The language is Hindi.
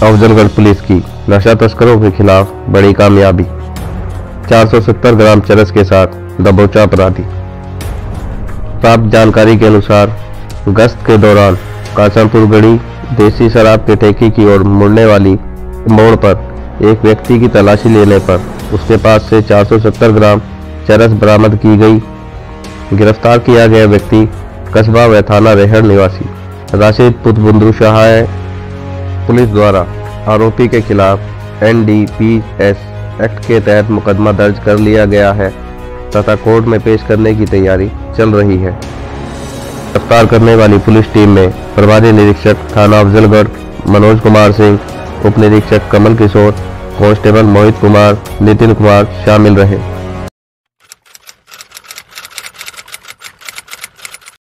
अफजलगढ़ पुलिस की नशा तस्करों के खिलाफ बड़ी कामयाबी। 470 ग्राम चरस के साथ दबोचा अपराधी। प्राप्त जानकारी के अनुसार गश्त के दौरान कासमपुर गढ़ी देसी शराब के ठेके की ओर मुड़ने वाली मोड़ पर एक व्यक्ति की तलाशी लेने पर उसके पास से 470 ग्राम चरस बरामद की गई। गिरफ्तार किया गया व्यक्ति कस्बा व थाना रेहड़ निवासी राशिद पुतबुंदू शाह है। पुलिस द्वारा आरोपी के खिलाफ NDPS एक्ट के तहत मुकदमा दर्ज कर लिया गया है तथा कोर्ट में पेश करने की तैयारी चल रही है। गिरफ्तार करने वाली पुलिस टीम में प्रभारी निरीक्षक थाना अफजलगढ़ मनोज कुमार सिंह, उप निरीक्षक कमल किशोर, कांस्टेबल मोहित कुमार, नितिन कुमार शामिल रहे।